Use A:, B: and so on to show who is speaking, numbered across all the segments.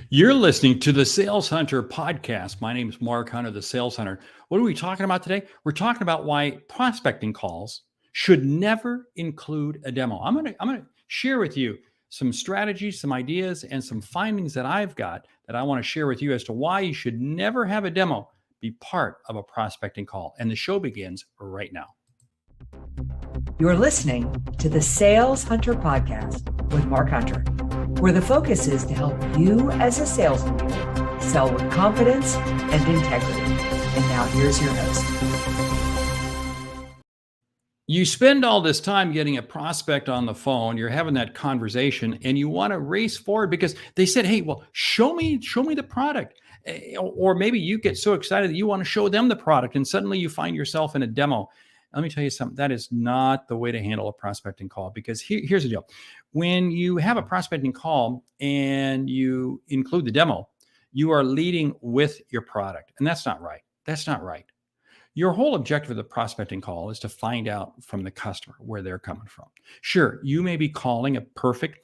A: You're listening to the Sales Hunter podcast. My name is Mark Hunter, the Sales Hunter. What are we talking about today? We're talking about why prospecting calls should never include a demo. I'm gonna share with you some strategies, some ideas, and some findings that I've got that I want to share with you as to why you should never have a demo be part of a prospecting call. And the show begins right now.
B: You're listening to the Sales Hunter podcast with Mark Hunter, where the focus is to help you as a sales leader sell with confidence and integrity. And now here's your host.
A: You spend all this time getting a prospect on the phone, you're having that conversation, and you want to race forward because they said, hey, well, show me the product. Or maybe you get so excited that you want to show them the product, and suddenly you find yourself in a demo. Let me tell you something, that is not the way to handle a prospecting call, because here's the deal. When you have a prospecting call and you include the demo, you are leading with your product. And that's not right. That's not right. Your whole objective of the prospecting call is to find out from the customer where they're coming from. Sure, you may be calling a perfect,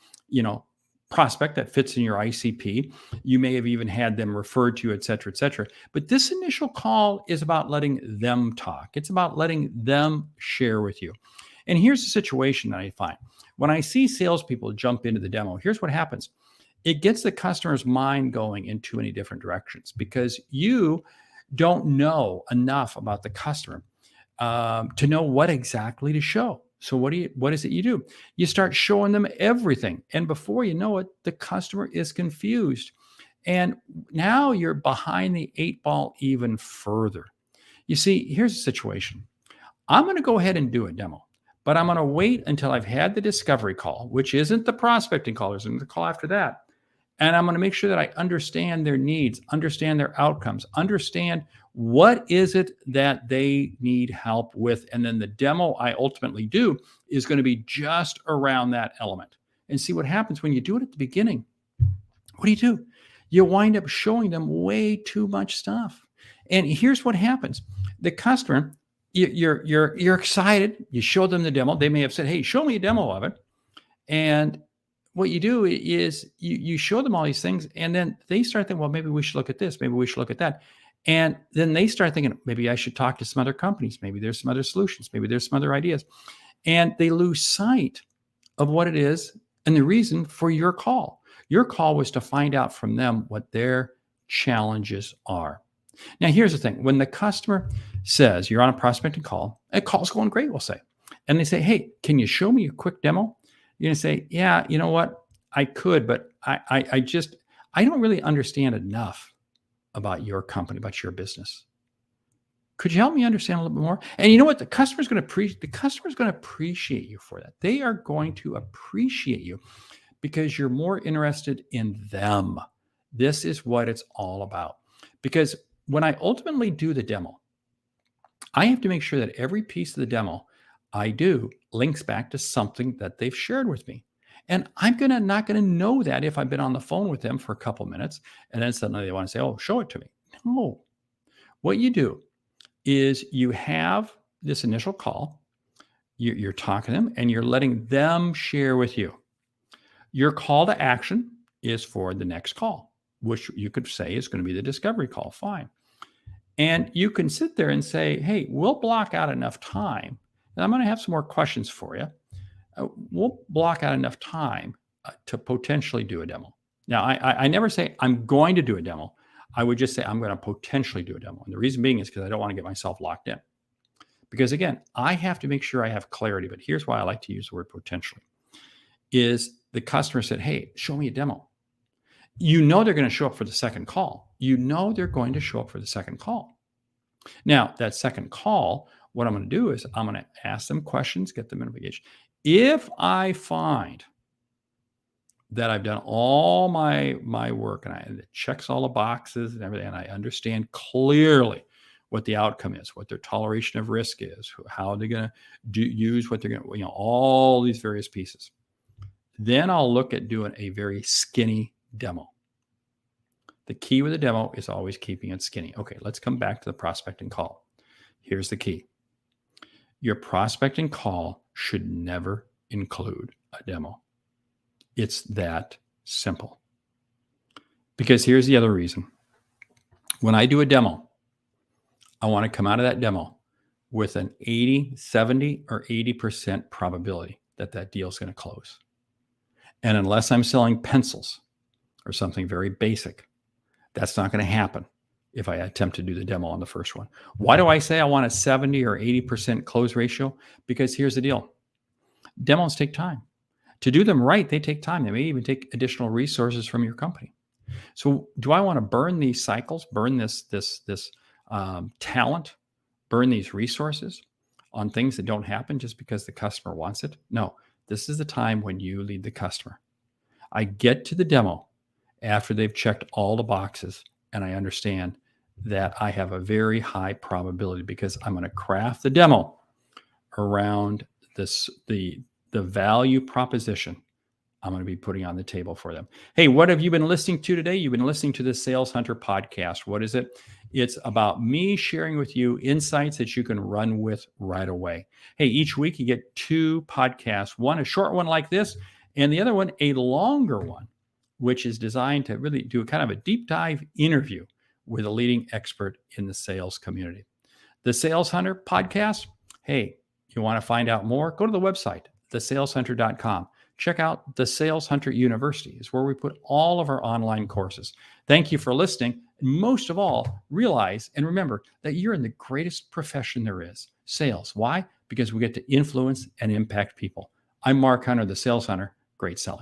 A: prospect that fits in your ICP. You may have even had them referred to you, et cetera, et cetera. But this initial call is about letting them talk. It's about letting them share with you. And here's the situation that I find. When I see salespeople jump into the demo, here's what happens. It gets the customer's mind going in too many different directions because you don't know enough about the customer to know what exactly to show. So what is it you do? You start showing them everything. And before you know it, the customer is confused. And now you're behind the 8 ball even further. You see, here's the situation. I'm going to go ahead and do a demo, but I'm going to wait until I've had the discovery call, which isn't the prospecting call. There's the call after that. And I'm going to make sure that I understand their needs, understand their outcomes, understand what is it that they need help with. And then the demo I ultimately do is going to be just around that element. And see what happens when you do it at the beginning. What do? You wind up showing them way too much stuff. And here's what happens. The customer, you're excited. You show them the demo. They may have said, hey, show me a demo of it. And what you do is you show them all these things, and then they start thinking, well, maybe we should look at this. Maybe we should look at that. And then they start thinking, maybe I should talk to some other companies. Maybe there's some other solutions. Maybe there's some other ideas. And they lose sight of what it is and the reason for your call. Your call was to find out from them what their challenges are. Now, here's the thing. When the customer says you're on a prospecting call, a call's going great, we'll say. And they say, hey, can you show me a quick demo? You're going to say, yeah, you know what? I could, but I don't really understand enough about your company, about your business. Could you help me understand a little bit more? And you know what? The customer's going to appreciate you for that. They are going to appreciate you because you're more interested in them. This is what it's all about. Because when I ultimately do the demo, I have to make sure that every piece of the demo I do links back to something that they've shared with me. And I'm not going to know that if I've been on the phone with them for a couple minutes and then suddenly they want to say, oh, show it to me. No. What you do is you have this initial call, you're talking to them and you're letting them share with you. Your call to action is for the next call, which you could say is going to be the discovery call. Fine. And you can sit there and say, hey, we'll block out enough time. And I'm going to have some more questions for you. We'll block out enough time to potentially do a demo. Now, I never say I'm going to do a demo. I would just say I'm going to potentially do a demo. And the reason being is because I don't want to get myself locked in. Because again, I have to make sure I have clarity. But here's why I like to use the word potentially. Is the customer said, hey, show me a demo. You know they're going to show up for the second call. Now, that second call, what I'm going to do is I'm going to ask them questions, get them engaged. If I find that I've done all my work and it checks all the boxes and everything, and I understand clearly what the outcome is, what their toleration of risk is, how they're going to use what they're going to, all these various pieces, then I'll look at doing a very skinny demo. The key with the demo is always keeping it skinny. Okay, let's come back to the prospecting call. Here's the key. Your prospecting call should never include a demo. It's that simple. Because here's the other reason. When I do a demo, I want to come out of that demo with an 80, 70, or 80% probability that that deal is going to close. And unless I'm selling pencils or something very basic, that's not going to happen if I attempt to do the demo on the first one. Why do I say I want a 70 or 80% close ratio? Because here's the deal. Demos take time. To do them right, they take time. They may even take additional resources from your company. So do I want to burn these cycles, burn this talent, burn these resources on things that don't happen just because the customer wants it? No, this is the time when you lead the customer. I get to the demo after they've checked all the boxes, and I understand that I have a very high probability because I'm going to craft the demo around the value proposition I'm going to be putting on the table for them. Hey, what have you been listening to today? You've been listening to the Sales Hunter podcast. What is it? It's about me sharing with you insights that you can run with right away. Hey, each week you get 2 podcasts, one a short one like this, and the other one a longer one, which is designed to really do a kind of a deep dive interview with a leading expert in the sales community. The Sales Hunter podcast. Hey, you want to find out more? Go to the website, thesaleshunter.com. Check out the Sales Hunter University. Is where we put all of our online courses. Thank you for listening. And most of all, realize and remember that you're in the greatest profession there is, sales. Why? Because we get to influence and impact people. I'm Mark Hunter, the Sales Hunter. Great selling.